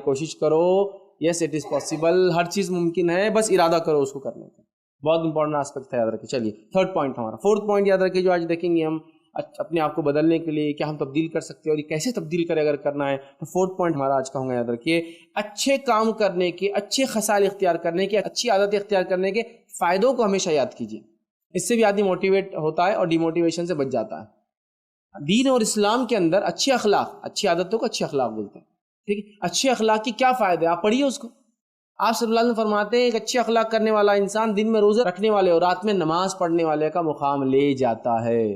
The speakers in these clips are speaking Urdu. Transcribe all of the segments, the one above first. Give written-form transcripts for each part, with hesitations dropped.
کوشش کرو. یس اٹ از پاسبل, ہر چیز ممکن ہے, بس ارادہ کرو اس کو کرنے کا. بہت امپورٹنٹ آسپیکٹ ہے, یاد رکھیں. چلیے تھرڈ پوائنٹ ہمارا, فورتھ پوائنٹ یاد رکھیں جو آج دیکھیں گے ہم اپنے آپ کو بدلنے کے لیے کیا ہم تبدیل کر سکتے ہیں اور یہ کیسے تبدیل کرے اگر کرنا ہے. تو فورتھ پوائنٹ ہمارا آج کا ہوگا, یاد رکھیے, اچھے کام کرنے کے, اچھے خصال اختیار کرنے کے, اچھی عادتیں اختیار کرنے کے فائدوں کو ہمیشہ یاد کیجیے. اس سے بھی آدمی موٹیویٹ ہوتا ہے اور ڈی موٹیویشن سے بچ جاتا ہے. دین اور اسلام کے اندر اچھے اخلاق, اچھی عادتوں کو اچھے اخلاق بولتے ہیں. ٹھیک ہے, اچھے اخلاق کی کیا فائدے ہیں آپ پڑھیے اس کو. آپ صلی اللہ علیہ وسلم فرماتے ہیں ایک اچھے اخلاق کرنے والا انسان دن میں روزے رکھنے والے اور رات میں نماز پڑھنے والے کا مقام لے جاتا ہے.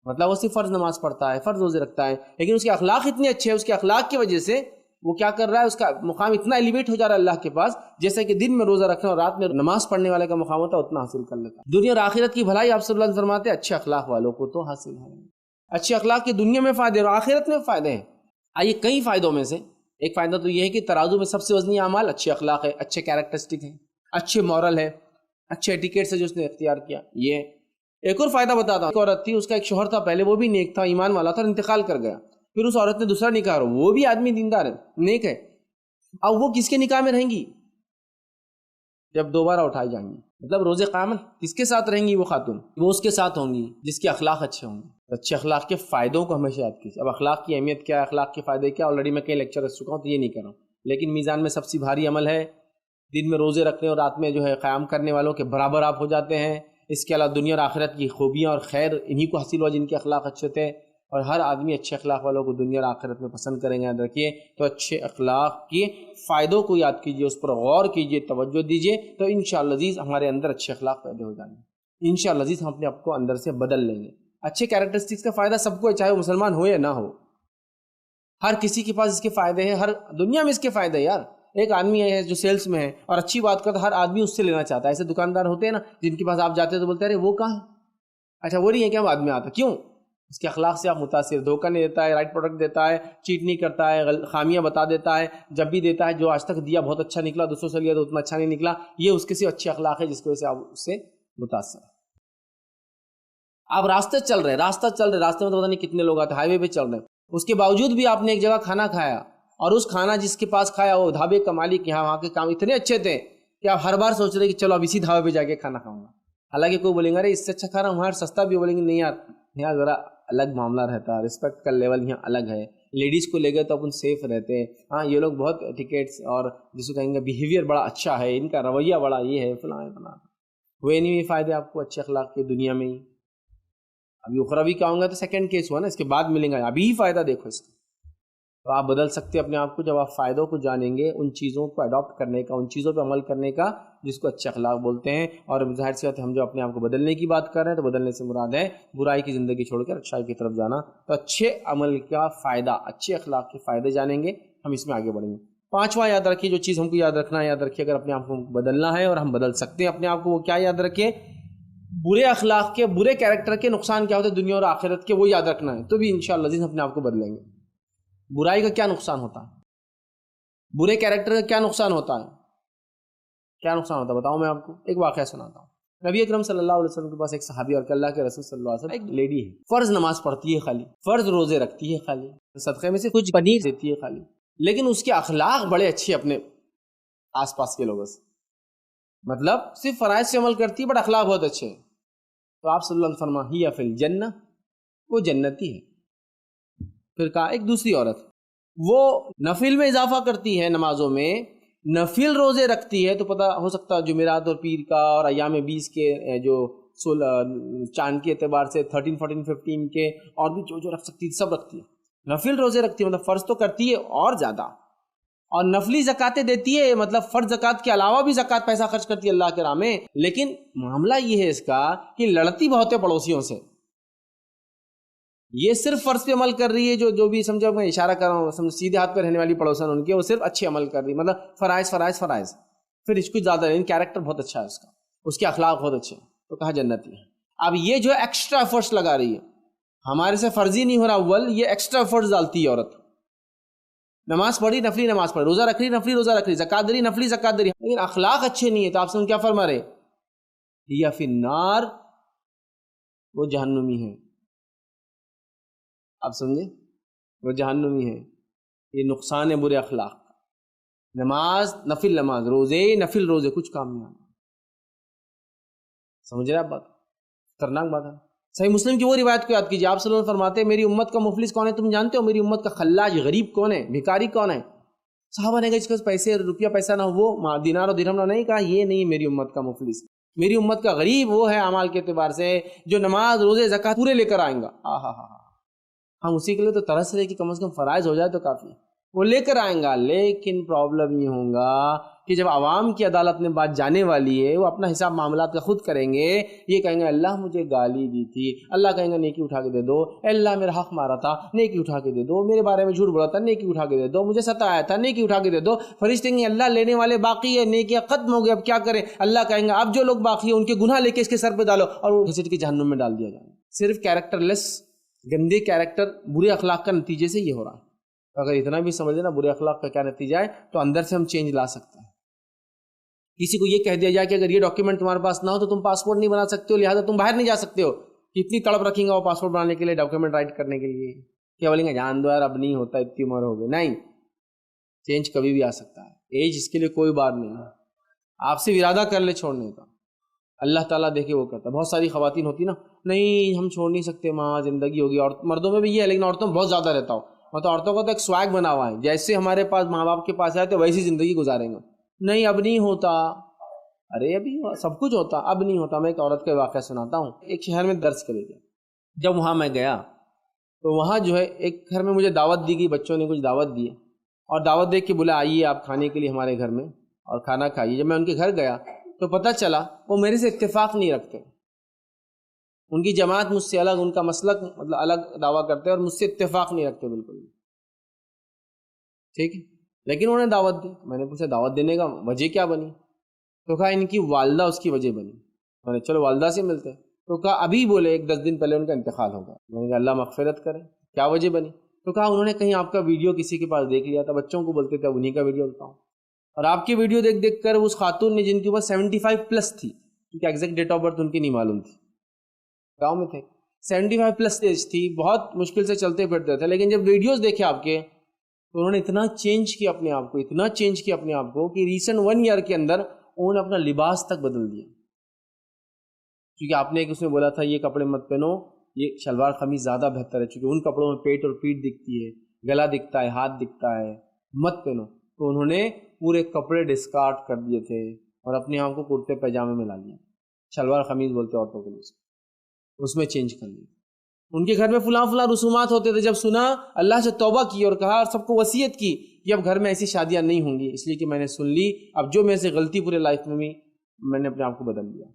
مطلب وہ صرف فرض نماز پڑھتا ہے, فرض روزے رکھتا ہے, لیکن اس کے اخلاق اتنے اچھے ہیں, اس کے اخلاق کی وجہ سے وہ کیا کر رہا ہے, اس کا مقام اتنا ایلیویٹ ہو جا رہا ہے اللہ کے پاس, جیسے کہ دن میں روزہ رکھنے اور رات میں نماز پڑھنے والے کا مقام ہوتا ہے اتنا حاصل کر لیتا ہے. دنیا اور آخرت کی بھلائی آپ صلی اللہ علیہ وسلم فرماتے ہیں اچھے اخلاق والوں کو تو حاصل ہے. اچھے اخلاق کی دنیا میں فائدے اور آخرت میں فائدے ہیں. آئیے کئی فائدوں میں سے ایک فائدہ تو یہ ہے کہ ترازو میں سب سے وزنی اعمال اچھے اخلاق ہے, اچھے کیریکٹرسٹک ہیں, اچھے مورل ہے, اچھے ایٹیکیٹ سے جو اس نے اختیار کیا. یہ ایک اور فائدہ بتاتا ہوں. ایک عورت تھی, اس کا ایک شوہر تھا, پہلے وہ بھی نیک تھا, ایمان والا تھا, اور انتقال کر گیا. پھر اس عورت نے دوسرا نکاح, وہ بھی آدمی دیندار ہے, نیک ہے. اب وہ کس کے نکاح میں رہیں گی جب دوبارہ اٹھائی جائیں گی؟ مطلب روز قیامت کس کے ساتھ رہیں گی وہ خاتون؟ وہ اس کے ساتھ ہوں گی جس کے اخلاق اچھے ہوں گے. اچھے اخلاق کے فائدوں کو ہمیشہ یاد کیجیے. اب اخلاق کی اہمیت کیا ہے, اخلاق کے فائدے کیا, آلریڈی میں کئی لیکچر رکھ چکا ہوں تو یہ نہیں کر رہا ہوں. لیکن میزان میں سب سے بھاری عمل ہے دن میں روزے رکھنے اور رات میں جو ہے قیام کرنے والوں کے برابر آپ ہو جاتے ہیں. اس کے علاوہ دنیا اور آخرت کی خوبیاں اور خیر انہی کو حاصل ہوا جن کے اخلاق اچھے تھے, اور ہر آدمی اچھے اخلاق والوں کو دنیا اور آخرت میں پسند کریں گے. یاد رکھیے, تو اچھے اخلاق کے فائدوں کو یاد کیجیے, اس پر غور کیجیے, توجہ دیجیے, تو انشاءاللہ عزیز ہمارے اندر اچھے اخلاق پیدا ہو جائیں گے. انشاءاللہ عزیز ہم اپنے آپ کو اندر سے بدل لیں گے. اچھے کیریکٹرسٹکس کا فائدہ سب کو ہے, چاہے وہ مسلمان ہو یا نہ ہو. ہر کسی کے پاس اس کے فائدے ہیں, ہر دنیا میں اس کے فائدے ہیں. یار ایک آدمی ہے جو سیلس میں ہے اور اچھی بات کرتا ہے, ہر آدمی اس سے لینا چاہتا ہے. ایسے دکاندار ہوتے ہیں نا جن کے پاس آپ جاتے ہیں تو بولتے ہیں ارے وہ کہاں ہے, اچھا وہ نہیں ہے کیا, بعد میں آتا. کیوں؟ اس کے اخلاق سے آپ متاثر, دھوکہ نہیں دیتا ہے, رائٹ پروڈکٹ دیتا ہے, چیٹ نہیں کرتا ہے, خامیاں بتا دیتا ہے, جب بھی دیتا ہے جو آج تک دیا بہت اچھا نکلا, دوسروں سے لیا تو اتنا اچھا نہیں نکلا. یہ اس کے سے اچھے اخلاق ہے جس کی وجہ سے آپ اس سے متاثر ہیں. آپ راستے چل رہے راستے میں تو پتہ نہیں کتنے لوگ آتے, ہائی وے پہ چل رہے ہیں, اس کے باوجود بھی آپ نے ایک جگہ کھانا کھایا, اور اس کھانا جس کے پاس کھایا وہ ڈھابے کا مالک یہاں وہاں کے کام اتنے اچھے تھے کہ آپ ہر بار سوچ رہے کہ چلو اب اسی ڈھابے پہ جا کے کھانا کھاؤں گا. حالانکہ کوئی بولیں گے ارے اس سے اچھا کھا رہا ہوں وہاں سستا بھی, بولیں گے نہیں یار یہاں ذرا الگ معاملہ رہتا ہے, رسپیکٹ کا لیول یہاں الگ ہے, لیڈیز کو لے گئے تو اپن سیف رہتے ہیں. ہاں یہ لوگ بہت ٹکٹس اور جس کو کہیں گے بیہیویئر بڑا اچھا ہے, ان کا رویہ بڑا یہ ہے فلاں فلاں. ہوئے نہیں فائدے آپ کو اچھے اخلاق کے دنیا میں ہی. ابھی اخروی کا ہوں گا تو سیکنڈ کیس ہوا نا, اس کے بعد ملیں گا. ابھی ہی فائدہ دیکھو اس کا, تو آپ بدل سکتے اپنے آپ کو جب آپ فائدوں کو جانیں گے, ان چیزوں کو اڈاپٹ کرنے کا, ان چیزوں پہ عمل کرنے کا جس کو اچھے اخلاق بولتے ہیں. اور ظاہر سی بات ہے ہم جو اپنے آپ کو بدلنے کی بات کر رہے ہیں تو بدلنے سے مراد ہے برائی کی زندگی چھوڑ کر اچھائی کی طرف جانا. تو اچھے عمل کا فائدہ, اچھے اخلاق کے فائدے جانیں گے, ہم اس میں آگے بڑھیں گے. پانچواں یاد رکھیے جو چیز ہم کو یاد رکھنا ہے, یاد رکھیے اگر اپنے آپ کو بدلنا ہے اور ہم بدل سکتے ہیں اپنے آپ کو, وہ کیا یاد رکھیے, برے اخلاق کے, برے کیریکٹر کے نقصان کیا ہوتے ہیں دنیا اور آخرت کے, وہ یاد رکھنا ہے. تو بھی انشاءاللہ عزیز اپنے آپ کو بدلیں گے. برائی کا کیا نقصان ہوتا ہے, برے کیریکٹر کا کیا نقصان ہوتا ہے, کیا نقصان ہوتا ہے بتاؤں میں آپ کو ایک واقعہ سناتا ہوں. نبی اکرم صلی اللہ علیہ وسلم کے پاس ایک صحابی اور اللہ کے رسول صلی اللہ علیہ وسلم ایک لیڈی ہے, فرض نماز پڑھتی ہے خالی, فرض روزے رکھتی ہے خالی, صدقے میں سے کچھ پنیر دیتی ہے خالی, لیکن اس کے اخلاق بڑے اچھے اپنے آس پاس کے لوگوں سے, مطلب صرف فرائض سے عمل کرتی ہے بٹ اخلاق بہت اچھے ہیں. تو آپ صلی اللہ علیہ وسلم ہی یا فی الجنہ, وہ جنتی ہے. پھر کہا ایک دوسری عورت, وہ نفل میں اضافہ کرتی ہے, نمازوں میں نفل روزے رکھتی ہے, تو پتہ ہو سکتا ہے جمعرات اور پیر کا اور ایام 20 کے جو چاند کے اعتبار سے 13, 14, 15 کے اور بھی جو رکھ سکتی ہے سب رکھتی ہے. نفل روزے رکھتی ہے, مطلب فرض تو کرتی ہے اور زیادہ, اور نفلی زکاتیں دیتی ہے, مطلب فرض زکات کے علاوہ بھی زکات پیسہ خرچ کرتی ہے اللہ کے راہ میں. لیکن معاملہ یہ ہے اس کا کہ لڑتی بہت ہے پڑوسیوں سے. یہ صرف فرض پہ عمل کر رہی ہے, جو بھی سمجھو میں اشارہ کر رہا ہوں, سیدھے ہاتھ پہ رہنے والی پڑوسن ان کے, وہ صرف اچھے عمل کر رہی ہے, مطلب فرائض فرائض فرائض, پھر اس کو زیادہ نہیں, کیریکٹر بہت اچھا ہے اس کا, اس کے اخلاق بہت اچھے ہیں, تو کہا جنتی ہے. اب یہ جو ایکسٹرا ایفرٹس لگا رہی ہے, ہمارے سے فرضی نہیں ہو رہا اول, یہ ایکسٹرا ایفرٹس ڈالتی ہے عورت. نماز پڑھی نفلی نماز پڑھی, روزہ رکھ رہی نفلی روزہ رکھ رہی, زکات دے رہی نفلی زکات دے رہی, لیکن اخلاق اچھے نہیں ہے. تو آپ سے کیا فرما رہے, یا فی النار, وہ جہنمی ہے. آپ سمجھے, وہ جہنمی ہے. یہ نقصان ہے برے اخلاق. نماز نفل نماز، روزے نفل روزے، کچھ کام نہیں آنا. سمجھ رہے آپ بات؟ خطرناک بات ہے. صحیح مسلم کی وہ روایت کو یاد کیجیے، آپ صلی اللہ علیہ وسلم فرماتے ہیں میری امت کا مفلس کون ہے تم جانتے ہو؟ میری امت کا خلاج غریب کون ہے، بھکاری کون ہے؟ صحابہ نے کہا جس کے پاس پیسے روپیہ پیسہ نہ ہو وہ دینار و درہم نہ، نہیں کہا یہ نہیں میری امت کا مفلس. میری امت کا غریب وہ ہے اعمال کے اعتبار سے جو نماز روزے زکوٰۃ پورے لے کر آئیں گا. ہم اسی کے لیے تو ترس رہے کہ کم از کم فرائض ہو جائے تو کافی. وہ لے کر آئیں گا، لیکن پرابلم یہ ہوگا کہ جب عوام کی عدالت میں بات جانے والی ہے وہ اپنا حساب معاملات کا خود کریں گے. یہ کہیں گے اللہ مجھے گالی دی تھی، اللہ کہیں گا نیکی اٹھا کے دے دو. اللہ میرا حق مارا تھا، نیکی اٹھا کے دے دو. میرے بارے میں جھوٹ بولا تھا، نیکی اٹھا کے دے دو. مجھے ستایا تھا، نیکی اٹھا کے دے دو. فرشتے کہیں اللہ لینے والے باقی ہے، نیکیاں ختم ہو گئی، اب کیا کریں؟ اللہ کہیں گا اب جو لوگ باقی ہیں ان کے گناہ لے کے اس کے سر پہ ڈالو اور وہ گھسیٹ کے جہنم میں ڈال دیا جائے. صرف کیریکٹر لیس، گندے کیریکٹر، برے اخلاق کا نتیجے سے یہ ہو رہا ہے. اگر اتنا بھی سمجھ لینا برے اخلاق کا کیا نتیجہ ہے تو اندر سے ہم چینج لا سکتے ہیں. کسی کو یہ کہہ دیا جائے کہ اگر یہ ڈاکیومنٹ تمہارے پاس نہ ہو تو تم پاسپورٹ نہیں بنا سکتے ہو، لہٰذا تم باہر نہیں جا سکتے ہو. کتنی تڑپ رکھیں گا وہ پاسپورٹ بنانے کے لیے، ڈاکیومنٹ رائٹ کرنے کے لیے. کیا بولیں گے جان دو یار اب نہیں ہوتا، اتنی عمر ہو گئی. نہیں، چینج کبھی بھی آ سکتا ہے. ایج اس کے لیے کوئی بات نہیں ہے. آپ سے ارادہ کر لے چھوڑنے کا، اللہ تعالیٰ دیکھے وہ کرتا. بہت ساری خواتین ہوتی نا، نہیں ہم چھوڑ نہیں سکتے ماں زندگی ہوگی. اور مردوں میں بھی یہ ہے لیکن عورتوں میں بہت زیادہ رہتا ہو. مطلب عورتوں کا تو ایک سویگ بنا ہوا ہے، جیسے ہمارے پاس ماں باپ کے پاس آئے تو ویسی زندگی گزاریں گے. نہیں اب نہیں ہوتا. ارے ابھی سب کچھ ہوتا، اب نہیں ہوتا. میں ایک عورت کا واقعہ سناتا ہوں. ایک شہر میں درس کرے گا. جب وہاں میں گیا تو وہاں جو ہے ایک گھر میں مجھے دعوت دی گئی، بچوں نے کچھ دعوت دی اور دعوت دے کے بولا آئیے آپ کھانے کے لیے ہمارے گھر میں اور کھانا کھائیے. جب میں ان کے گھر گیا تو پتہ چلا وہ میرے سے اتفاق نہیں رکھتے. ان کی جماعت مجھ سے الگ، ان کا مسلک مطلب الگ دعویٰ کرتے اور مجھ سے اتفاق نہیں رکھتے بالکل. ٹھیک ہے، لیکن انہوں نے دعوت دی. میں نے پوچھا دعوت دینے کا وجہ کیا بنی؟ تو کہا ان کی والدہ اس کی وجہ بنی. میں نے چلو والدہ سے ملتے. تو کہا ابھی بولے 10 دن پہلے ان کا انتقال ہوگا. میں نے کہا اللہ مغفرت کرے. کیا وجہ بنی؟ تو کہا انہوں نے کہیں آپ کا ویڈیو کسی کے پاس دیکھ لیا تھا، بچوں کو بولتے تھے انہیں کا ویڈیو بتاؤں، اور آپ کی ویڈیو دیکھ دیکھ کر اس خاتون نے جن کی عمر 75+ تھی، کیونکہ ایگزیکٹ ڈیٹ آف برتھ ان کی نہیں معلوم تھی، گاؤں میں تھے، 75+ ایج تھی، بہت مشکل سے چلتے پھرتے تھے. لیکن جب ویڈیوز دیکھے آپ کے تو انہوں نے اتنا چینج کیا اپنے آپ کو، اتنا چینج کیا اپنے آپ کو کہ ریسنٹ 1 ایئر کے اندر انہوں نے اپنا لباس تک بدل دیا. کیونکہ آپ نے ایک اس میں بولا تھا یہ کپڑے مت پہنو، یہ شلوار قمیض زیادہ بہتر ہے، چونکہ ان کپڑوں میں پیٹ اور پیٹ دکھتی ہے، گلا دکھتا ہے، ہاتھ دکھتا ہے، مت پہنو. تو انہوں نے پورے کپڑے ڈسکارڈ کر دیے تھے اور اپنے آپ کو کرتے پیجامے میں لا لیا. شلوار قمیض بولتے عورتوں کے لیے، اس میں چینج کر لیا. ان کے گھر میں فلاں فلاں رسومات ہوتے تھے. جب سنا اللہ سے توبہ کی اور کہا اور سب کو وصیت کی کہ اب گھر میں ایسی شادیاں نہیں ہوں گی، اس لیے کہ میں نے سن لی. اب جو میں سے غلطی پورے لائف میں بھی میں نے اپنے آپ کو بدل دیا.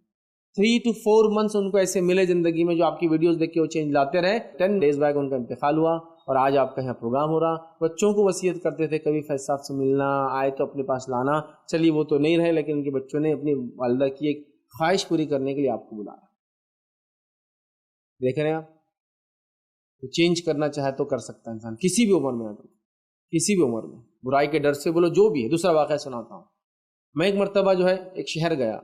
3 to 4 months ان کو ایسے ملے زندگی میں جو آپ کی ویڈیوز دیکھ کے وہ چینج لاتے رہے. 10 days بعد ان کا انتقال ہوا اور آج آپ کا یہاں پروگرام ہو رہا. بچوں کو وصیت کرتے تھے کبھی فیض صاحب سے ملنا آئے تو اپنے پاس لانا. چلیے وہ تو نہیں رہے لیکن ان کے بچوں نے اپنی والدہ کی ایک خواہش پوری کرنے کے لیے آپ کو بلایا. دیکھ رہے ہیں آپ، تو چینج کرنا چاہے تو کر سکتا ہے انسان کسی بھی عمر میں. کسی بھی عمر میں برائی کے ڈر سے بولو جو بھی ہے. دوسرا واقعہ سناتا ہوں. میں ایک مرتبہ جو ہے ایک شہر گیا.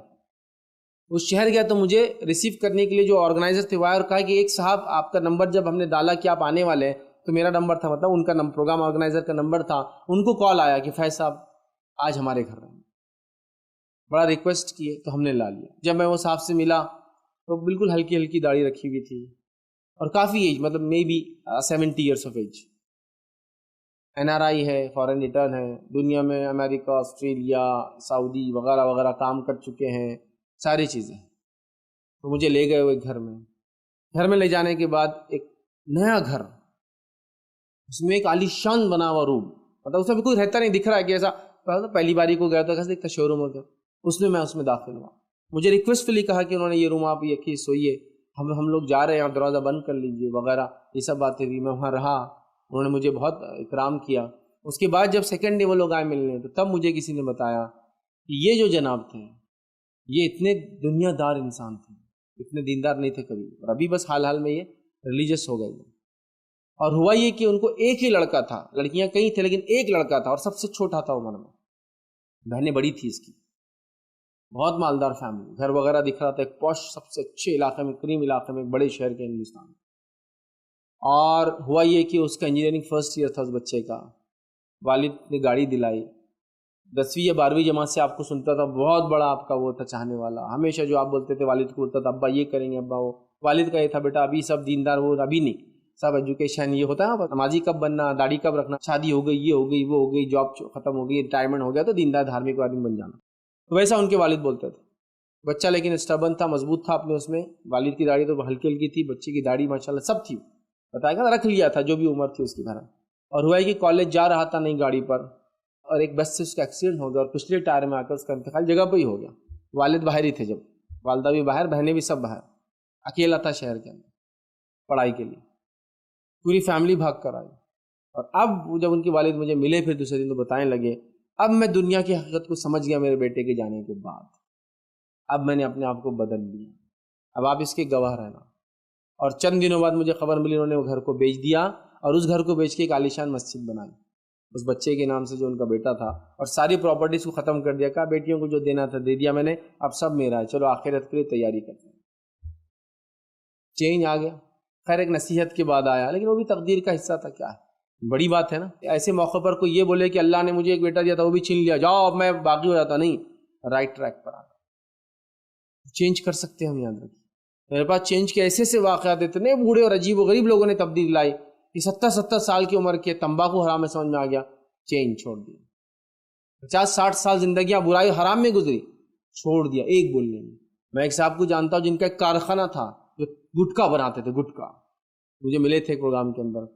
اس شہر گیا تو مجھے ریسیو کرنے کے لیے جو آرگنائزر تھے وہ آئے اور کہا کہ ایک صاحب آپ کا نمبر جب ہم نے ڈالا کہ آپ آنے والے ہیں تو میرا نمبر تھا، مطلب ان کا پروگرام آرگنائزر کا نمبر تھا. ان کو کال آیا کہ فیض صاحب آج ہمارے گھر رہیں. بڑا ریکویسٹ کیے تو ہم نے لا لیا. جب میں وہ صاحب سے ملا تو بالکل ہلکی ہلکی داڑھی رکھی ہوئی تھی اور کافی ایج، مطلب maybe 70 years of age. NRI ہے، فارن ریٹرن ہے، دنیا میں امریکہ، آسٹریلیا، سعودی وغیرہ وغیرہ کام کر چکے ہیں، ساری چیزیں. تو مجھے لے گئے وہ ایک گھر میں لے جانے کے بعد ایک نیا گھر، اس میں ایک عالی شان بنا ہوا روم، مطلب اس میں بھی کوئی رہتا نہیں، دکھ رہا ہے کہ ایسا پہلی باری کو گیا تو کیسے دیکھتا شو روم ہو گیا. اس میں داخل ہوا. مجھے ریکویسٹفلی کہا کہ انہوں نے یہ روم آپ یہ سوئیے، ہم لوگ جا رہے ہیں، آپ دروازہ بند کر لیجیے وغیرہ، یہ سب باتیں تھی. میں وہاں رہا، انہوں نے مجھے بہت اکرام کیا. اس کے بعد جب سیکنڈ ڈے وہ لوگ آئے ملنے تو تب مجھے کسی نے بتایا کہ یہ جو جناب تھے یہ اتنے دنیا دار انسان تھے، اتنے دیندار نہیں تھے کبھی، اور ابھی بس حال حال میں یہ ریلیجس ہو گئے. اور ہوا یہ کہ ان کو ایک ہی لڑکا تھا، لڑکیاں کئی تھے لیکن ایک لڑکا تھا اور سب سے چھوٹا تھا عمر میں. بہنیں بڑی تھی اس کی. بہت مالدار فیملی، گھر وغیرہ دکھ رہا تھا ایک پوش سب سے اچھے علاقے میں، کریم علاقے میں، ایک بڑے شہر کے ہندوستان. اور ہوا یہ کہ اس کا انجینئرنگ فرسٹ ایئر تھا اس بچے کا. والد نے گاڑی دلائی 10ویں یا 12ویں جماعت سے آپ کو سنتا تھا، بہت بڑا آپ کا وہ تھا چاہنے والا، ہمیشہ جو آپ بولتے تھے والد کو بولتا تھا ابا یہ کریں گے، ابا وہ، والد کا یہ تھا بیٹا ابھی سب دیندار، وہ ابھی نہیں، سب ایجوکیشن یہ ہوتا ہے نا، نمازی کب بننا، داڑھی کب رکھنا، شادی ہو گئی، یہ ہو گئی، وہ ہو گئی، جاب ختم ہو گئی، ریٹائرمنٹ ہو گیا تو دیندار دھارمک آدمی بن جانا، تو ویسا ان کے والد بولتے تھے۔ بچہ لیکن اسٹبن تھا، مضبوط تھا اپنے اس میں، والد کی داڑھی تو ہلکی ہلکی تھی، بچے کی داڑھی ماشاءاللہ سب تھی، بتائے گا رکھ لیا تھا جو بھی عمر تھی اس کی گھر، اور ہوا ہے کہ کالج جا رہا تھا نئی گاڑی پر، اور ایک بس سے اس کا ایکسیڈنٹ ہو گیا اور پچھلے ٹائر میں آ کر اس کا انتقال جگہ پہ ہی ہو گیا۔ والد باہر ہی تھے جب، والدہ بھی باہر، بہنیں بھی سب باہر، اکیلا تھا شہر کے اندر پڑھائی کے لیے، پوری فیملی بھاگ کر آئی۔ اور اب جب ان کے والد مجھے ملے پھر دوسرے دن تو بتانے لگے، اب میں دنیا کی حقیقت کو سمجھ گیا میرے بیٹے کے جانے کے بعد، اب میں نے اپنے آپ کو بدل لیا، اب آپ اس کے گواہ رہنا۔ اور چند دنوں بعد مجھے خبر ملی انہوں نے وہ گھر کو بیچ دیا، اور اس گھر کو بیچ کے ایک عالیشان مسجد بنائی اس بچے کے نام سے جو ان کا بیٹا تھا، اور ساری پراپرٹیز کو ختم کر دیا، کہا بیٹیوں کو جو دینا تھا دے دیا میں نے، اب سب میرا ہے، چلو آخرت کے لیے تیاری کرتے ہیں۔ چینج آ گیا، خیر ایک نصیحت کے بعد آیا، لیکن وہ بھی تقدیر کا حصہ تھا، کیا ہے بڑی بات ہے نا، ایسے موقع پر کوئی یہ بولے کہ اللہ نے مجھے ایک بیٹا دیا تھا وہ بھی چھین لیا، جاؤ اب میں باقی ہو جاتا، نہیں، رائٹ ٹریک پر آ گیا۔ چینج کر سکتے ہیں ہم، یاد رکھیں میرے پاس چینج کے ایسے سے واقعات اتنے بوڑھے اور عجیب و غریب لوگوں نے تبدیلی لائی کہ 70 سال کی عمر کے تمباکو حرام میں سمجھ میں آ گیا، چینج چھوڑ دیا، 50-60 سال زندگیاں برائی حرام میں گزری، چھوڑ دیا ایک بولنے میں ایک صاحب کو جانتا ہوں جن کا ایک کارخانہ تھا جو گٹکا بناتے تھے، گٹکا، مجھے ملے تھے پروگرام کے اندر،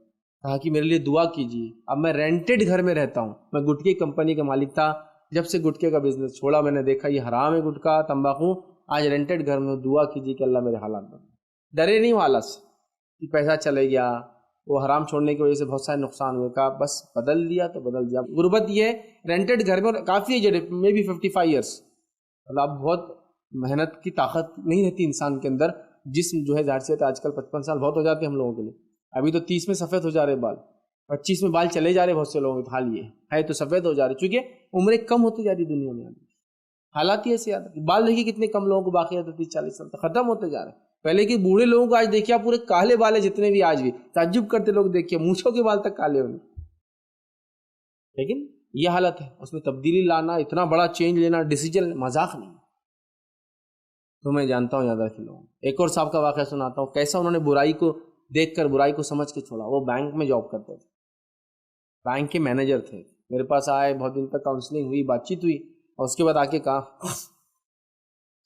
کہا کہ میرے لیے دعا کیجیے، اب میں رینٹڈ گھر میں رہتا ہوں، میں گٹکے کمپنی کا مالک تھا، جب سے گٹکے کا بزنس چھوڑا میں نے دیکھا یہ حرام ہے گٹکا تمباکو، آج رینٹڈ گھر میں، دعا کیجیے کہ اللہ میرے حالات بدلے۔ ڈرے نہیں وہ حالت سے کہ پیسہ چلے گیا، وہ حرام چھوڑنے کی وجہ سے بہت سارے نقصان ہوئے، کہا بس بدل دیا تو بدل دیا۔ غربت یہ ہے رینٹڈ گھر میں، کافی ایجڈ ہے، مے بی 55 ایئرس، مطلب اب بہت محنت کی طاقت نہیں رہتی انسان کے اندر، جسم جو ہے ظاہر سے آج کل 55 سال بہت ہو جاتے ہیں ہم لوگوں کے لیے، ابھی تو 30 میں سفید ہو جا رہے بال، 25 میں بال چلے جا رہے بہت سے لوگوں کے، حال یہ ہے تو سفید ہو جا رہے، چونکہ عمریں کم ہوتی جا رہی دنیا میں، حالات ہی ایسے آتے، بال دیکھیے کتنے کم لوگوں کو باقی رہتے 30-40 سال تک، ختم ہوتے جا رہے ہیں۔ پہلے کے بوڑھے لوگوں کو آج دیکھیے آپ پورے کالے بال ہیں جتنے بھی، آج بھی تعجب کرتے لوگ دیکھیے مونچھوں کے بال تک کالے ہونے، لیکن یہ حالت ہے، اس میں تبدیلی لانا، اتنا بڑا چینج لینا، ڈیسیجن مذاق نہیں، تو میں جانتا ہوں یاد رکھیں لوگوں۔ ایک اور صاحب کا واقعہ سناتا ہوں، کیسا انہوں نے برائی کو دیکھ کر برائی کو سمجھ کے چھوڑا۔ وہ بینک میں جاب کرتے تھے، بینک کے مینیجر تھے، میرے پاس آئے، بہت دن تک کاؤنسلنگ ہوئی، بات چیت ہوئی، اور اس کے بعد آ کے کہا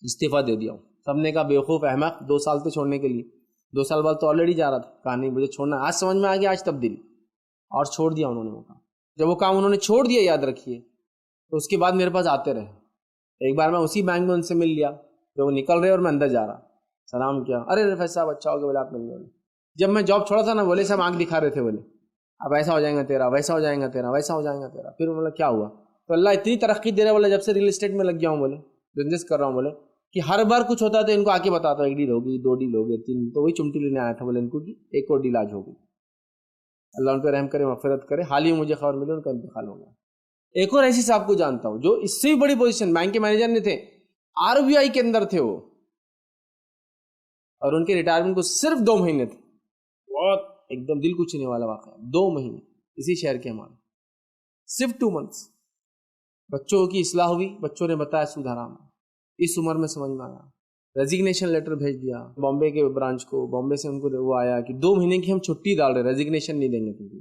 استعفیٰ دے دیا ہوں۔ سب نے کہا بیوقوف احمق، 2 سال تھے چھوڑنے کے لیے، 2 سال بعد تو آلریڈی جا رہا تھا، کہا نہیں مجھے چھوڑنا، آج سمجھ میں آ گیا، آج تبدیلی، اور چھوڑ دیا انہوں نے وہ کام۔ جب وہ کام انہوں نے چھوڑ دیا یاد رکھیے، تو اس کے بعد میرے پاس آتے رہے۔ ایک بار میں اسی بینک میں ان سے مل لیا، جب وہ نکل رہے اور میں اندر جا رہا، سلام کیا، ارے رفیع صاحب اچھا ہو گیا، بولے آپ مل گئے۔ جب میں جاب چھوڑا تھا نا، بولے صاحب آنکھ دکھا رہے تھے، بولے اب ایسا ہو جائے گا تیرا، ویسا ہو جائے گا تیرا، ویسا ہو جائے گا تیرا۔ پھر بولا کیا ہوا؟ تو اللہ اتنی ترقی دے رہا ہے، بولے جب سے ریل اسٹیٹ میں لگ گیا ہوں، بولے بزنس کر رہا ہوں، بولے کہ ہر بار کچھ ہوتا ہے تو ان کو آ کے بتاتا ہوں، 1 ڈیل ہوگی، 2 ڈیل ہو گئے، 3، تو وہی چمٹی لینے آیا تھا، بولے ان کو کہ ایک اور ڈیل آج ہو گئی، اللہ ان پہ رحم کرے، مغفرت کرے۔ حال ہی مجھے خبر ملی ان کا انتقال ہو گیا۔ ایک اور ایسی صاحب کو جانتا ہوں جو اس سے بھی بڑی پوزیشن، بینک کے مینیجر نہیں تھے، RBI کے اندر تھے وہ، اور ان کے ریٹائرمنٹ کو صرف 2 مہینے تھے، بہت ایک دم دل کو چھونے والا واقعہ، 2 مہینے اسی شہر کے، ہمارے صرف 2 منتھس۔ بچوں کی اصلاح ہوئی، بچوں نے بتایا سود حرام ہے، اس عمر میں سمجھ میں آیا، ریزگنیشن لیٹر بھیج دیا بامبے کے برانچ کو، بامبے سے ان کو وہ آیا کہ 2 مہینے کی ہم چھٹی ڈال رہے، ریزگنیشن نہیں دیں گے تم کو،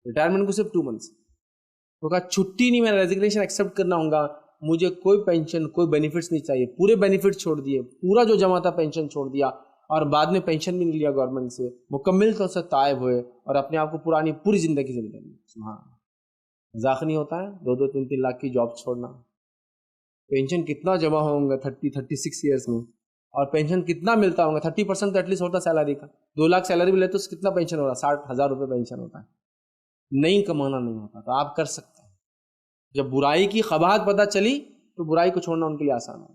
ریٹائرمنٹ کو صرف 2 منتھس۔ وہ کہا چھٹی نہیں، میں ریزگنیشن ایکسیپٹ کرنا ہوں گا، مجھے کوئی پینشن کوئی بینیفٹس نہیں چاہیے، پورے بینیفٹ چھوڑ دیے، پورا جو جمع تھا پینشن چھوڑ دیا، اور بعد میں پینشن بھی نہیں لیا گورنمنٹ سے، مکمل طور سے تائب ہوئے، اور اپنے آپ کو پرانی پوری زندگی سے ملے۔ ہاں مذاق نہیں ہوتا ہے 2-2 3-3 لاکھ کی جاب چھوڑنا، پینشن کتنا جمع ہوں گا 36 ایئرس میں، اور پینشن کتنا ملتا ہوگا، 30% تو ایٹ لیسٹ ہوتا سیلری کا، 2 لاکھ سیلری بھی لیتے تو کتنا پینشن ہو رہا، 60,000 روپے پینشن ہوتا ہے، نہیں کمانا نہیں ہوتا، تو آپ کر سکتے ہیں۔ جب برائی کی قباحت پتہ چلی تو برائی کو چھوڑنا ان کے لیے آسان ہے۔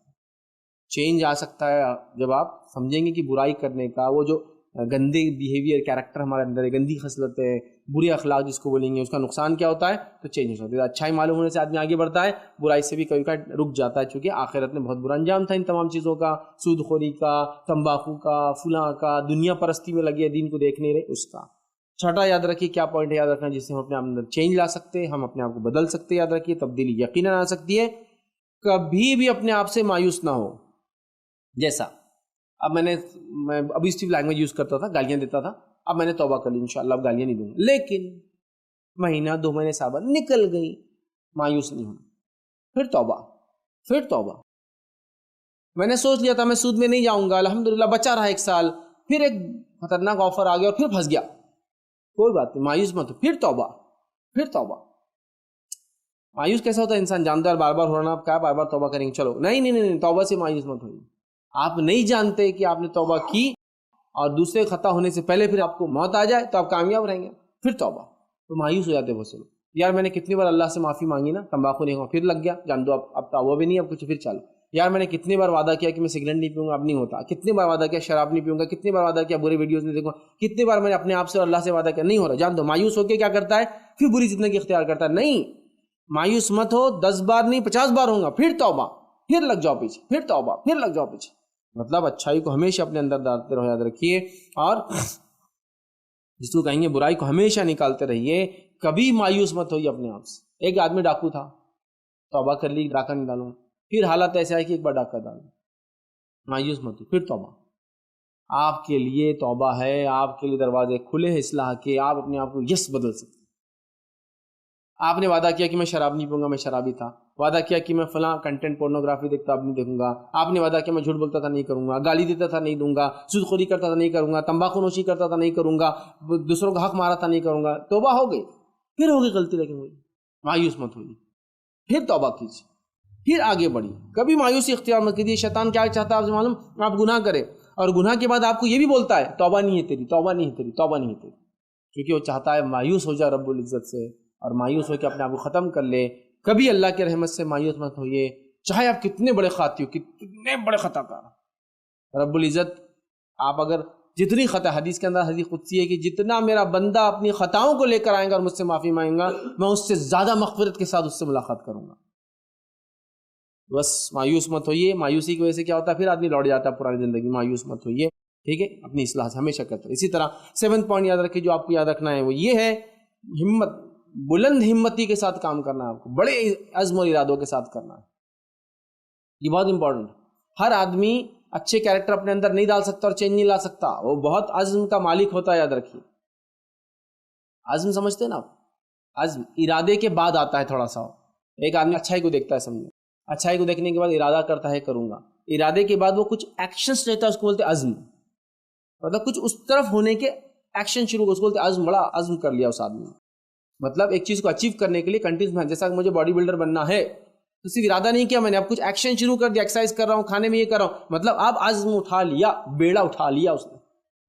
چینج آ سکتا ہے جب آپ سمجھیں گے کہ برائی کرنے کا وہ جو گندے بیہیویئر کیریکٹر ہمارے اندر ہے، گندی خصلتیں، بری اخلاق جس کو بولیں گے، اس کا نقصان کیا ہوتا ہے، تو چینج ہو سکتا ہے۔ اچھائی معلوم ہونے سے آدمی آگے بڑھتا ہے، برائی سے بھی کبھی کبھی رک جاتا ہے، چونکہ آخرت میں بہت برا انجام تھا ان تمام چیزوں کا، سود خوری کا، تمباکو کا، فلاں کا، دنیا پرستی میں لگے دین کو دیکھ نہیں رہے اس کا۔ چھٹا یاد رکھیے کیا پوائنٹ ہے یاد رکھنا جس سے ہم اپنے آپ اندر چینج لا سکتے ہیں, ہم اپنے آپ کو بدل سکتے ہیں. یاد رکھیے تبدیلی یقیناً آ سکتی ہے, کبھی بھی اپنے آپ سے مایوس نہ ہو. جیسا اب میں ابیوسٹو لینگویج یوز کرتا تھا, گالیاں دیتا تھا, اب میں نے توبہ کر لی, انشاءاللہ اب گالیاں نہیں دوں گا. لیکن مہینہ 2 مہینے صحابہ نکل گئی, مایوس نہیں ہونا, پھر توبہ. میں نے سوچ لیا تھا میں سود میں نہیں جاؤں گا, الحمدللہ بچا رہا 1 سال, پھر ایک خطرناک آفر آ گیا اور پھر پھنس گیا, کوئی بات نہیں, مایوس مت ہو, پھر توبہ. مایوس کیسا ہوتا ہے انسان جانتا ہے بار بار ہونا, آپ کیا بار بار توبہ کریں گے, چلو نہیں, توبہ سے مایوس مت ہوئیے. آپ نہیں جانتے کہ آپ نے توبہ کی اور دوسرے خطا ہونے سے پہلے پھر آپ کو موت آ جائے تو آپ کامیاب رہیں گے. پھر توبہ, تو مایوس ہو جاتے بہت سے لوگ. یار میں نے کتنی بار اللہ سے معافی مانگی نا, تمباکو نہیں ہوا, پھر لگ گیا, جان دو اب توبہ بھی نہیں, اب کچھ پھر چالو. یار میں نے کتنی بار وعدہ کیا کہ میں سگریٹ نہیں پیوں گا, اب نہیں ہوتا. کتنی بار وعدہ کیا شراب نہیں پیوں گا, کتنی بار وعدہ کیا برے ویڈیوز نہیں دیکھوں گا, کتنی بار میں نے اپنے آپ سے اور اللہ سے وعدہ کیا, نہیں ہو رہا. جان دو مایوس ہو کے کیا کرتا ہے, پھر بری زندگی اختیار کرتا ہے. نہیں, مایوس مت ہو, 10 بار نہیں 50 بار ہوگا, پھر توبہ, پھر لگ جاؤ پیچھے, پھر توبہ, پھر لگ جاؤ پیچھے. مطلب اچھائی کو ہمیشہ اپنے اندر ڈالتے رہو, یاد رکھیے. اور جس کو کہیں گے برائی کو ہمیشہ نکالتے رہیے, کبھی مایوس مت ہوئیے اپنے آپ سے. ایک آدمی ڈاکو تھا, توبہ کر لی, ڈاکہ نہیں ڈالوں, پھر حالت ایسا ہے کہ ایک بار ڈاکہ ڈالوں, مایوس مت ہو, پھر توبہ. آپ کے لیے توبہ ہے, آپ کے لیے دروازے کھلے ہیں اصلاح کے, آپ اپنے آپ کو یس بدل سکتے. آپ نے وعدہ کیا کہ میں شراب نہیں پیوں گا, میں شرابی تھا. وعدہ کیا کہ میں فلاں کنٹینٹ پورنوگرافی دیکھتا اب نہیں دیکھوں گا. آپ نے وعدہ کیا میں جھوٹ بولتا تھا نہیں کروں گا, گالی دیتا تھا نہیں دوں گا, سود خوری کرتا تھا نہیں کروں گا, تمباکو نوشی کرتا تھا نہیں کروں گا, دوسروں کا حق مارا تھا نہیں کروں گا. توبہ ہو گئی, پھر ہوگی غلطی لیکن ہوئی, مایوس مت ہوئی, پھر توبہ کیجیے, پھر آگے بڑھیے. کبھی مایوسی اختیار مت کیجیے. شیطان کیا چاہتا ہے آپ سے معلوم, آپ گناہ کریں اور گناہ کے بعد آپ کو یہ بھی بولتا ہے توبہ نہیں ہے تیری, توبہ نہیں ہے تیری, توبہ نہیں ہے تیری, کیونکہ وہ چاہتا ہے مایوس ہو جائے رب العزت سے اور مایوس ہو کے اپنے آپ کو ختم کر لے. کبھی اللہ کے رحمت سے مایوس مت ہوئیے, چاہے آپ کتنے بڑے خاطی ہو, کتنے بڑے خطا کار. رب العزت آپ اگر جتنی خطا, حدیث کے اندر حدیث قدسی ہے کہ جتنا میرا بندہ اپنی خطاؤں کو لے کر آئے گا اور مجھ سے معافی مانگے گا, میں اس سے زیادہ مغفرت کے ساتھ اس سے ملاقات کروں گا. بس مایوس مت ہوئیے. مایوسی کی وجہ سے کیا ہوتا ہے, پھر آدمی لوٹ جاتا ہے پرانی زندگی. مایوس مت ہوئیے, ٹھیک ہے, اپنی اصلاح سے ہمیشہ کرتے ہیں. اسی طرح 7 پوائنٹ یاد رکھیے جو آپ کو یاد رکھنا ہے, وہ یہ ہے ہمت, بلند ہمتی کے ساتھ کام کرنا ہے آپ کو, بڑے عزم و ارادوں کے ساتھ کرنا ہے. یہ بہت امپورٹنٹ. ہر آدمی اچھے کیریکٹر اپنے اندر نہیں ڈال سکتا اور چینج نہیں لا سکتا, وہ بہت عزم کا مالک ہوتا ہے, یاد رکھیے. عزم سمجھتے ہیں نا آپ, عزم ارادے کے بعد آتا ہے تھوڑا سا. ایک آدمی اچھائی کو دیکھتا ہے, سمجھے, اچھائی کو دیکھنے کے بعد ارادہ کرتا ہے کروں گا, ارادے کے بعد وہ کچھ ایکشنز لیتا ہے, اس کو بولتے ہیں عزم. مطلب کچھ اس طرف ہونے کے ایکشن شروع کو, اس کو بولتے ہیں عزم. بڑا عزم کر لیا اس آدمی نے. مطلب ایک چیز کو اچیو کرنے کے لیے کنٹینیوس محنت. جیسا کہ مجھے باڈی بلڈر بننا ہے تو صرف ارادہ نہیں کیا میں نے, اب کچھ ایکشن شروع کر دیا, ایکسرسائز کر رہا ہوں, کھانے میں یہ کر رہا ہوں, مطلب آپ عزم اٹھا لیا, بیڑا اٹھا لیا اس نے.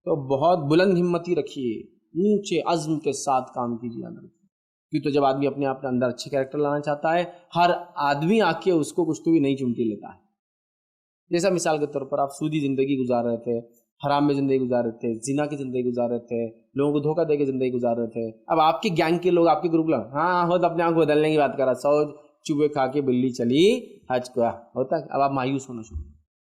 تو بہت بلند ہمتی رکھیے, اونچے عزم کے ساتھ کام کیجیے. کیوں تو جب آدمی اپنے آپ کے اندر اچھے کیریکٹر لانا چاہتا ہے, ہر آدمی آ کے اس کو کچھ تو بھی نئی چمٹی لیتا ہے. جیسا مثال کے طور پر آپ سودی زندگی گزار رہے تھے, حرام میں زندگی گزار رہے تھے, زنا کی زندگی گزار رہے تھے, لوگوں کو دھوکہ دے کے زندگی گزار رہے تھے. اب آپ کے گینگ کے لوگ, آپ کے گروپ لوگ, ہاں ہو تو اپنے آپ کو بدلنے کی بات کر رہا, 100 چوبے کھا کے بلی چلی حج کو, ہوتا ہے. اب آپ مایوس ہونا شروع.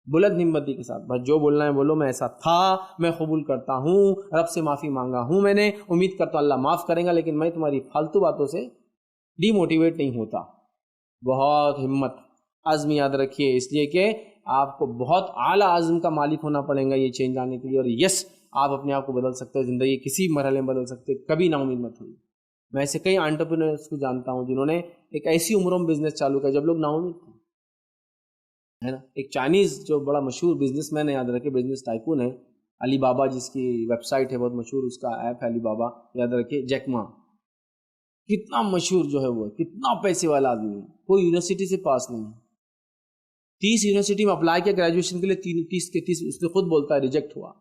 بلند ہمتی کے ساتھ بس جو بولنا ہے بولو, میں ایسا تھا, میں قبول کرتا ہوں, رب سے معافی مانگا ہوں میں نے, امید کرتا ہوں اللہ معاف کرے گا, لیکن میں تمہاری فالتو باتوں سے ڈی موٹیویٹ نہیں ہوتا. بہت ہمت, عزم یاد رکھیے, اس لیے کہ آپ کو بہت اعلیٰ عزم کا مالک ہونا پڑے گا یہ چینج لانے کے لیے. اور یس, آپ اپنے آپ کو بدل سکتے ہیں, زندگی کسی مرحلے میں بدل سکتے ہیں, کبھی نا امید مت ہوئی. میں ایسے کئی انٹرپرینورس کو جانتا ہوں جنہوں نے ایک ایسی عمروں میں بزنس چالو کیا جب لوگ نا امید تھے, ہے نا. ایک چائنیز جو بڑا مشہور بزنس مین ہے, یاد رکھے, بزنس ٹائکون ہے, علی بابا جس کی ویب سائٹ ہے بہت مشہور, اس کا ایپ ہے علی بابا, یاد رکھے, جیک ما, کتنا مشہور جو ہے وہ, کتنا پیسے والا آدمی, کوئی یونیورسٹی سے پاس نہیں, 30 یونیورسٹی میں اپلائی کیا گریجویشن کے لیے, 30 کے 30 اس نے خود بولتا ہے ریجیکٹ ہوا,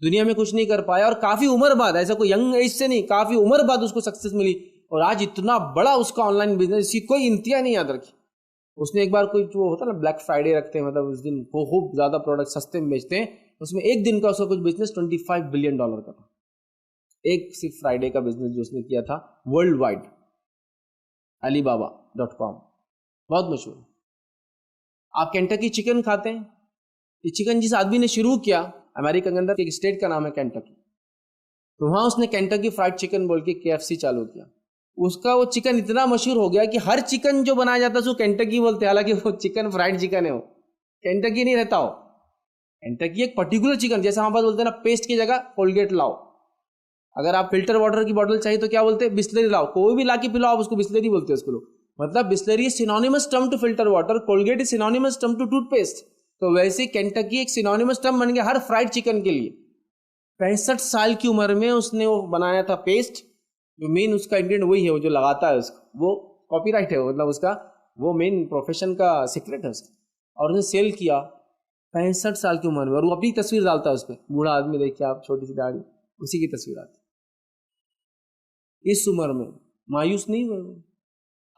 دنیا میں کچھ نہیں کر پایا, اور کافی عمر بعد, ایسا کوئی ینگ ایج سے نہیں, کافی عمر بعد اس کو سکسیس ملی, اور آج اتنا بڑا اس کا آن لائن بزنس, اس کی کوئی انتہا نہیں. یاد رکھی, اس نے ایک بار کوئی جو ہوتا ہے نا بلیک فرائیڈے رکھتے ہیں, مطلب اس دن وہ خوب زیادہ پروڈکٹ سستے میں بیچتے ہیں, اس میں ایک دن کا اس کا کچھ بزنس $25 بلین کا تھا. ایک صرف فرائیڈے کا بزنس جو اس نے کیا تھا ورلڈ وائڈ, alibaba.com, بہت مشہور. آپ کینٹکی چکن کھاتے ہیں, یہ چکن جس آدمی نے شروع کیا, امریکہ کے اندر ایک اسٹیٹ کا نام ہے کینٹکی, تو وہاں اس نے کینٹکی فرائڈ چکن بول کے KFC چالو کیا. اس کا وہ چکن اتنا مشہور ہو گیا کہ ہر چکن جو بنایا جاتا ہے اس کو کینٹکی بولتے ہیں، حالانکہ وہ چکن فرائڈ چکن ہے، وہ کینٹکی نہیں رہتا. ہو کینٹکی ایک پرٹیکولر چکن، جیسے ہمارے پاس بولتے ہیں نا پیسٹ کی جگہ کولگیٹ لاؤ. اگر آپ فلٹر واٹر کی بوٹل چاہیے تو کیا بولتے ہیں؟ بسلری لاؤ. کوئی بھی لا کے پلاؤ، اس کو بسلری بولتے ہیں اس کو لوگ. مطلب Bisleri is synonymous term to filter water, Colgate is synonymous term to toothpaste. تو ویسے کینٹکی ایک سینونیمس ٹرم بن گیا ہر فرائڈ چکن کے لیے. 65 سال کی عمر میں اس نے وہ بنایا تھا پیسٹ، جو مین اس کا انگریڈینٹ وہی ہے، وہ جو لگاتا ہے اس کو، وہ کاپی رائٹ ہے، مطلب اس کا وہ مین پروفیشن کا سیکرٹ ہے اس کا. اور اس نے سیل کیا 65 سال کی عمر میں، اور وہ اپنی تصویر ڈالتا ہے اس پہ، بوڑھا آدمی دیکھیے آپ، چھوٹی سی داڑھی، اسی کی تصویر آتی. اس عمر میں مایوس نہیں ہوئے،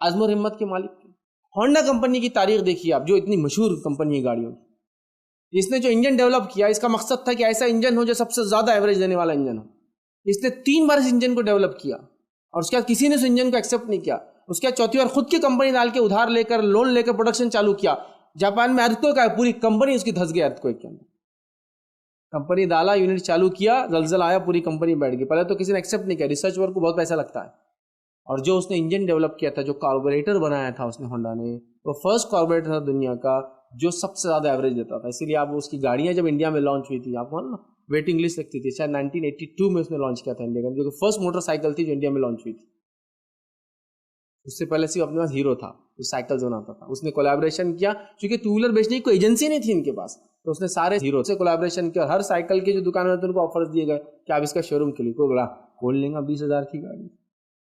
عزم و ہمت کے مالک تھے. ہونڈا کمپنی کی تاریخ دیکھیے آپ، جو اتنی مشہور کمپنی ہے گاڑیوں کی. اس نے جو انجن ڈیولپ کیا، اس کا مقصد تھا کہ ایسا انجن ہو جو سب سے زیادہ ایوریج دینے والا انجن ہو. اس نے 3 بار اس انجن کو ڈیولپ کیا، اور اس کے بعد کسی نے اس انجن کو ایکسیپٹ نہیں کیا. اس کے بعد 4تھی بار خود کی کمپنی ڈال کے ادھار لے کر لون لے کر پروڈکشن چالو کیا. جاپان میں ارتھکویک آیا، پوری کمپنی اس کی دھس گئی ارتھکویک کے اندر. کمپنی ڈالا، یونٹ چالو کیا، زلزلہ آیا، پوری کمپنی بیٹھ گئی. پہلے تو کسی نے ایکسیپٹ نہیں کیا، ریسرچ ورک کو بہت پیسہ لگتا ہے. اور جو اس نے انجن ڈیولپ کیا تھا، جو کاربوریٹر بنایا تھا اس نے ہونڈا نے، وہ فرسٹ کاربوریٹر تھا دنیا کا جو سب سے زیادہ ایوریج دیتا تھا. اسی لیے آپ اس کی گاڑیاں جب انڈیا میں لانچ ہوئی تھی، آپ کو نا ویٹنگ لسٹ لگتی تھی. شاید 1982 میں اس نے لانچ کیا تھا انڈیا کا، جو کہ فرسٹ موٹر سائیکل تھی جو انڈیا میں لانچ ہوئی تھی. اس سے پہلے صرف اپنے پاس ہیرو تھا جو سائیکلز بناتا تھا. اس نے کولیبریشن کیا، چونکہ ٹو ویلر بیچنے کی کوئی ایجنسی نہیں تھی ان کے پاس، تو اس نے سارے ہیرو سے کولیبریشن کیا. ہر سائیکل کے جو دکان ہوتے ہیں ان کو آفرز دیے گئے کہ آپ اس کا شو روم کے لیے کو بڑا کھول لیں گا 20,000 کی گاڑی.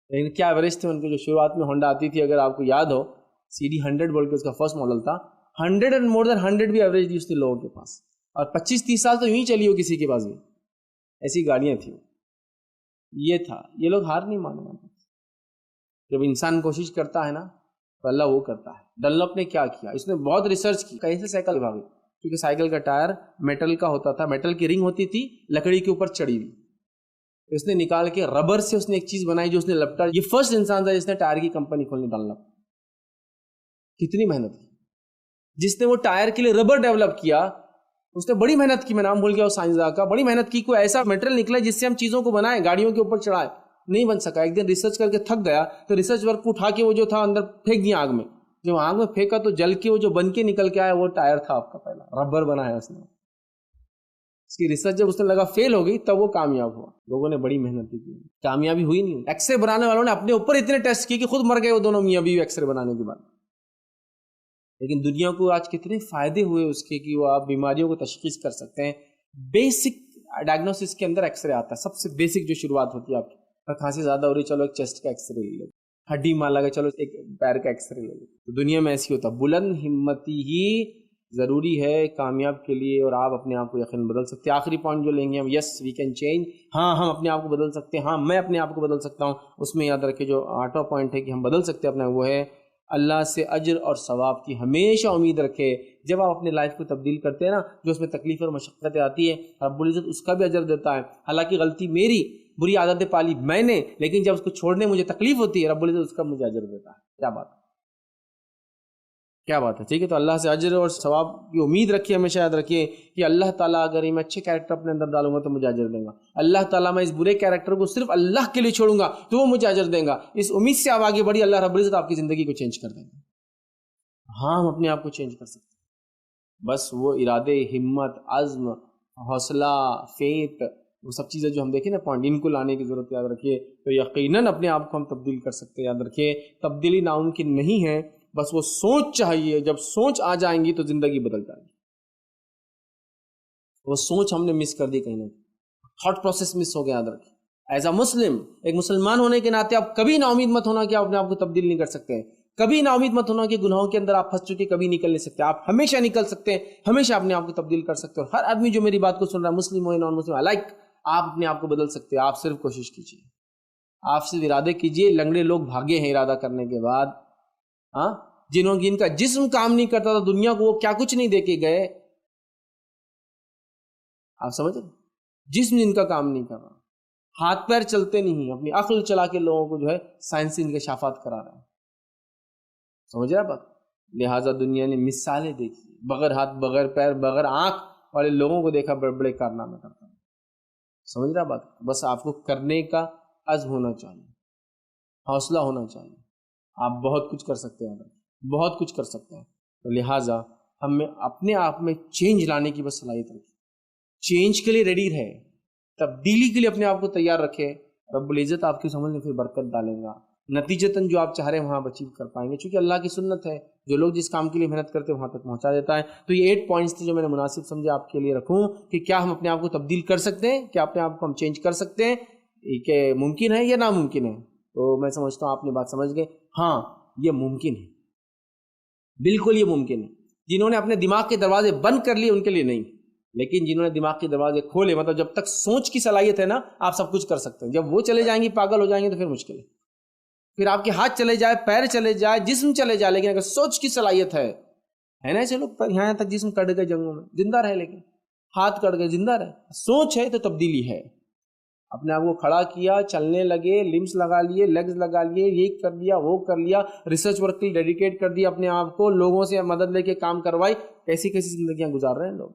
لیکن کیا ایوریج تھے ان کے؟ جو شروعات میں ہونڈا آتی تھی، اگر آپ کو یاد ہو، CD 100 بول کے اس کا فرسٹ ماڈل تھا، 100 اینڈ مور دین 100 بھی ایوریج دی اس نے لوگوں کے پاس. اور 25-30 سال تو یوں ہی چلی ہو کسی کے پاس بھی، ایسی گاڑیاں تھیں. یہ تھا، یہ لوگ ہار نہیں ماننا. جب انسان کوشش کرتا ہے نا تو اللہ وہ کرتا ہے. ڈنلپ نے کیا کیا؟ اس نے بہت ریسرچ کی کیسے سائیکل بھاگے، کیونکہ سائیکل کا ٹائر میٹل کا ہوتا تھا، میٹل کی رنگ ہوتی تھی لکڑی کے اوپر چڑھی ہوئی. اس نے نکال کے ربر سے اس نے ایک چیز بنائی جو اس نے لپٹا. یہ فرسٹ انسان تھا جس نے ٹائر کی کمپنی کھولنے ڈالنا. کتنی محنت کی جس نے وہ ٹائر کے لیے ربر ڈیولپ کیا. اس نے بڑی محنت کی، میں نام بھول گیا وہ سائنسداں کا، بڑی محنت کی. کوئی ایسا میٹل نکلا جس سے ہم چیزوں کو بنائیں، گاڑیوں کے اوپر چڑھائے، نہیں بن سکا. ایک دن ریسرچ کر کے تھک گیا تو ریسرچ ورک کو اٹھا کے وہ جو تھا اندر پھینک دیا آگ میں. جب آگ میں پھینکا تو جل کے وہ جو بن کے نکل کے آیا وہ ٹائر تھا آپ کا پہلا ربر بنایا اس نے. اس کی ریسرچ جب اس نے لگا فیل ہو گئی تب وہ کامیاب ہوا. لوگوں نے بڑی محنت کی، کامیابی ہوئی نہیں. ایکس رے بنانے والوں نے اپنے اوپر اتنے ٹیسٹ کیے کہ خود مر گئے وہ دونوں میاں بیوی ایکس رے بنانے کے بعد. لیکن دنیا کو آج کتنے فائدے ہوئے اس کے کہ وہ آپ بیماریوں کو تشخیص کر سکتے ہیں. بیسک ڈائگنوسس کے اندر ایکس رے آتا ہے، سب سے بیسک جو شروعات ہوتی ہے آپ کی. کھانسی زیادہ ہو رہی، چلو ایک چیسٹ کا ایکس رے لے لو. ہڈی مان لگا، چلو ایک پیر کا ایکس رے لے لو. تو دنیا میں ایسی ہوتا. بلند ہمتی ہی ضروری ہے کامیاب کے لیے، اور آپ اپنے آپ کو یقین بدل سکتے ہیں. آخری پوائنٹ جو لیں گے ہم، یس وی کین چینج. ہاں ہم اپنے آپ کو بدل سکتے ہیں. ہاں میں اپنے آپ کو بدل سکتا ہوں. اس میں یاد رکھے جو 8واں پوائنٹ ہے کہ ہم بدل سکتے ہیں اپنا، وہ ہے اللہ سے اجر اور ثواب کی ہمیشہ امید رکھے. جب آپ اپنے لائف کو تبدیل کرتے ہیں نا، جو اس میں تکلیف اور مشقتیں آتی ہے، رب العزت اس کا بھی اجر دیتا ہے. حالانکہ غلطی میری، بری عادتیں پالی میں نے، لیکن جب اس کو چھوڑنے مجھے تکلیف ہوتی ہے، رب العزت اس کا مجھے اجر دیتا ہے. کیا بات ہے، کیا بات ہے. ٹھیک ہے، تو اللہ سے اجر اور ثواب کی امید رکھیے. ہمیشہ یاد رکھیے کہ اللہ تعالیٰ اگر میں اچھے کیریکٹر اپنے اندر ڈالوں گا تو مجھے اجر دیں گا. اللہ تعالیٰ میں اس برے کیریکٹر کو صرف اللہ کے لیے چھوڑوں گا تو وہ مجھے اجر دیں گا. اس امید سے آپ آگے بڑھیے، اللہ رب العزت آپ کی زندگی کو چینج کر دیں گے. ہاں ہم اپنے آپ کو چینج کر سکتے ہیں، بس وہ ارادے، ہمت، عزم، حوصلہ، فیت، وہ سب چیزیں جو ہم دیکھیں نا پوائنٹ، ان کو لانے کی ضرورت. یاد رکھیے تو یقیناً اپنے آپ کو ہم تبدیل کر سکتے ہیں. یاد رکھیے تبدیلی ناممکن نہیں ہے، بس وہ سوچ چاہیے. جب سوچ آ جائیں گی تو زندگی بدل جائے گی. وہ سوچ ہم نے مس کر دی کہیں نہ کہیں، تھاٹ پروسیس مس ہو گیا. یاد رکھیے ایز اے مسلم، ایک مسلمان ہونے کے ناطے آپ کبھی نا امید مت ہونا کہ آپ اپنے آپ کو تبدیل نہیں کر سکتے. کبھی نا امید مت ہونا کہ گناہوں کے اندر آپ پھنس چکے کبھی نکل نہیں سکتے. آپ ہمیشہ نکل سکتے ہیں، ہمیشہ اپنے آپ کو تبدیل کر سکتے ہیں. اور ہر آدمی جو میری بات کو سن رہا ہے، مسلم ہو یا نان مسلم، لائک آپ اپنے آپ کو بدل سکتے ہیں. آپ صرف کوشش کیجیے، آپ صرف ارادے کیجیے. لنگڑے لوگ بھاگے ہیں ارادہ کرنے کے بعد، ہاں جن کا جسم کام نہیں کرتا تھا دنیا کو، وہ کیا کچھ نہیں دے کے گئے. آپ سمجھ رہے، جسم جن کا کام نہیں کر رہا، ہاتھ پیر چلتے نہیں، اپنی عقل چلا کے لوگوں کو جو ہے سائنسی انکشافات کرا رہا ہے. سمجھ رہا بات. لہٰذا دنیا نے مثالیں دیکھی، بغیر ہاتھ، بغیر پیر، بغیر آنکھ والے لوگوں کو دیکھا بڑے بڑے کارنامے کرتا ہے. سمجھ رہا بات؟ بس آپ کو کرنے کا عزم ہونا چاہیے، حوصلہ ہونا چاہیے، آپ بہت کچھ کر سکتے ہیں، بہت کچھ کر سکتے ہیں. تو لہٰذا ہمیں اپنے آپ میں چینج لانے کی بس صلاحیت رکھیں، چینج کے لیے ریڈی رہے، تبدیلی کے لیے اپنے آپ کو تیار رکھے. رب العزت آپ کی سمجھ میں پھر برکت ڈالیں گا، نتیجتاً جو آپ چاہ رہے ہیں وہاں اچیو کر پائیں گے، چونکہ اللہ کی سنت ہے جو لوگ جس کام کے لیے محنت کرتے ہیں وہاں تک پہنچا دیتا ہے. تو یہ 8 پوائنٹس تھے جو میں نے مناسب سمجھے آپ کے لیے رکھوں کہ کیا ہم اپنے آپ کو تبدیل کر سکتے ہیں، کیا اپنے آپ کو ہم چینج کر سکتے ہیں، کہ ممکن ہے یا ناممکن ہے. تو میں سمجھتا ہوں آپ نے بات سمجھ گئے. ہاں یہ ممکن ہے، بالکل یہ ممکن ہے. جنہوں نے اپنے دماغ کے دروازے بند کر لیے ان کے لیے نہیں، لیکن جنہوں نے دماغ کے دروازے کھولے، مطلب جب تک سوچ کی صلاحیت ہے نا آپ سب کچھ کر سکتے ہیں. جب وہ چلے جائیں گی، پاگل ہو جائیں گے، تو پھر مشکل ہے. پھر آپ کے ہاتھ چلے جائے، پیر چلے جائے، جسم چلے جائے، لیکن اگر سوچ کی صلاحیت ہے نا. ایسے لوگ یہاں تک جسم کٹ گئے جنگوں میں زندہ رہے، لیکن ہاتھ کٹ گئے زندہ رہے. سوچ ہے تو تبدیلی ہے. اپنے آپ کو کھڑا کیا، چلنے لگے، لمس لگا لیے، لیگز لگا لیے، یہ کر لیا، وہ کر لیا، ریسرچ ورک کے لیے ڈیڈیکیٹ کر دیا اپنے آپ کو، لوگوں سے مدد لے کے کام کروائی. کیسی کیسی زندگیاں گزار رہے ہیں لوگ.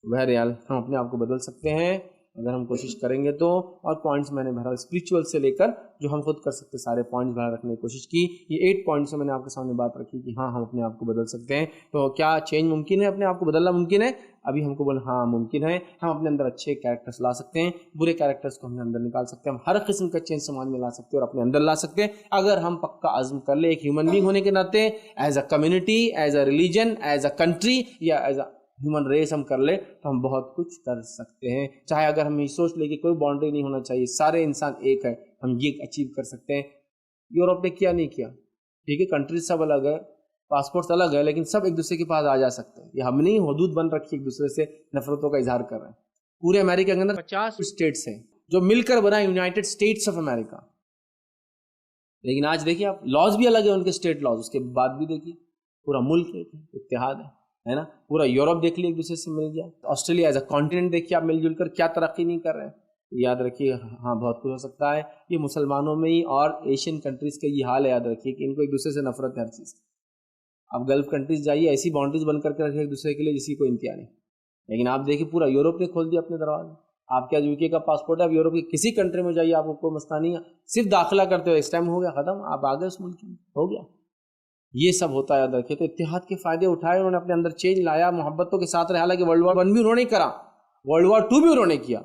بہرحال ہم اپنے آپ کو بدل سکتے ہیں اگر ہم کوشش کریں گے تو. اور پوائنٹس میں نے بہرحال اسپریچول سے لے کر جو ہم خود کر سکتے سارے پوائنٹس بہرحال رکھنے کی کوشش کی. یہ 8 پوائنٹس میں نے آپ کے سامنے بات رکھی کہ ہاں ہم اپنے آپ کو بدل سکتے ہیں. تو کیا چینج ممکن ہے، اپنے آپ کو بدلنا ممکن ہے؟ ابھی ہم کو بول ہاں ممکن ہے. ہم اپنے اندر اچھے کیریکٹرس لا سکتے ہیں، برے کیریکٹرس کو ہم اندر نکال سکتے ہیں. ہم ہر قسم کا چینج سماج میں لا سکتے ہیں اور اپنے اندر لا سکتے ہیں اگر ہم پکا عزم کر لیں. ایک ہیومن بینگ ہونے کے ناطے، as a community, as a religion, as a country یا ایز اے ہیومن ریس ہم کر لیں تو ہم بہت کچھ کر سکتے ہیں. چاہے اگر ہم یہ سوچ لیں کہ کوئی باؤنڈری نہیں ہونا چاہیے، سارے انسان ایک ہے، ہم یہ اچیو کر سکتے ہیں. یورپ نے کیا نہیں کیا، ٹھیک ہے، کنٹریز سب الگ ہے، پاسپورٹس الگ ہے، لیکن سب ایک دوسرے کے پاس آ جا سکتے ہیں. یہ ہم نے حدود بند رکھی، ایک دوسرے سے نفرتوں کا اظہار کر رہے ہیں. پورے امریکہ کے اندر 50 اسٹیٹس ہیں جو مل کر بنا یونائٹڈ اسٹیٹس آف امریکہ. لیکن آج دیکھیے آپ، لاز بھی الگ ہے ان کے اسٹیٹ لاز، اس کے بعد بھی دیکھیے پورا ملک اتحاد ہے نا. پورا یورپ دیکھ لیے ایک دوسرے سے مل گیا. آسٹریلیا ایز اے کانٹیننٹ دیکھیے آپ، مل جل کر کیا ترقی نہیں کر رہے ہیں. یاد رکھیے ہاں بہت کچھ ہو سکتا ہے. یہ مسلمانوں میں ہی اور ایشین کنٹریز کا یہ حال ہے. یاد رکھیے کہ ان کو ایک دوسرے سے نفرت ہے ہر چیز. آپ گلف کنٹریز جائیے، ایسی باؤنڈریز بن کر کے رکھے ایک دوسرے کے لیے جس کی کوئی انتہا نہیں. لیکن آپ دیکھیے پورا یورپ نے کھول دیا اپنے دروازے. آپ کیا UK کا پاسپورٹ ہے، آپ یورپ کی کسی کنٹری میں جائیے آپ کو کوئی مسئلہ نہیں ہے، صرف داخلہ کرتے ہوئے اس ٹائم ہو گیا ختم، آپ آ گئے اس ملک میں، ہو گیا. یہ سب ہوتا ہے. یاد رکھیے تو اتحاد کے فائدے اٹھائے انہوں نے، اپنے اندر چینج لایا، محبتوں کے ساتھ رہا. حالانکہ World War I بھی انہوں نے کرا، World War II بھی انہوں نے کیا،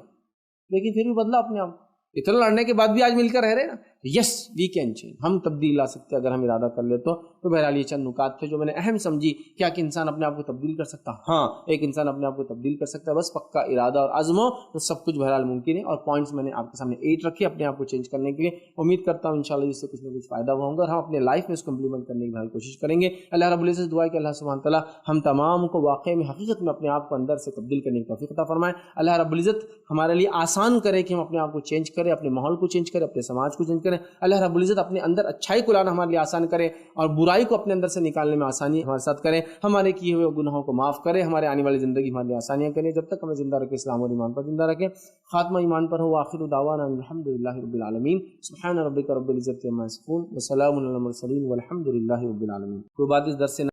لیکن پھر بھی بدلا اپنے آپ. اتنا لڑنے کے بعد بھی آج مل کر رہ رہے نا. یس وی کین چینج، ہم تبدیل لا سکتے ہیں اگر ہم ارادہ کر لیں تو. بہرحال یہ چند نکات تھے جو میں نے اہم سمجھی. کیا کہ انسان اپنے آپ کو تبدیل کر سکتا؟ ہاں ایک انسان اپنے آپ کو تبدیل کر سکتا ہے، بس پکا ارادہ اور عزم ہو تو سب کچھ بہرحال ممکن ہے. اور پوائنٹس میں نے آپ کے سامنے 8 رکھے اپنے آپ کو چینج کرنے کے لیے. امید کرتا ہوں انشاءاللہ اس سے کچھ نہ کچھ فائدہ ہوا ہوگا اور ہم اپنے لائف میں اس کو امپلیمنٹ کرنے کی بہرحال کوشش کریں گے. اللہ رب العزت دعا ہے کہ اللہ سبحانہ تعالیٰ ہم تمام کو واقعی میں حقیقت میں اپنے آپ کو اندر سے تبدیل کرنے کی توفیق عطا فرمائے. اللہ رب العزت ہمارے لیے آسان کرے کہ ہم اپنے آپ کو چینج کریں، اپنے ماحول کو چینج کریں، اپنے سماج کو چینج کریں. اللہ رب العزت اپنے اندر اچھائی کو لانا ہمارے لیے آسان کرے اور برائی کو اپنے اندر سے نکالنے میں آسانی ہمارے ساتھ کریں. ہمارے کیے ہوئے گناہوں کو معاف کرے، ہمارے آنے والی زندگی ہمارے لیے آسانیاں کریں. جب تک ہمیں زندہ رکھے اسلام اور ایمان پر زندہ رکھے. خاتمہ ایمان پر ہو. آخر دعوانا الحمدللہ رب العالمین. سبحان ربک رب العزت عما یصفون وسلام علی المرسلین والحمد للہ رب العالمین. کوئی بات اس درس سے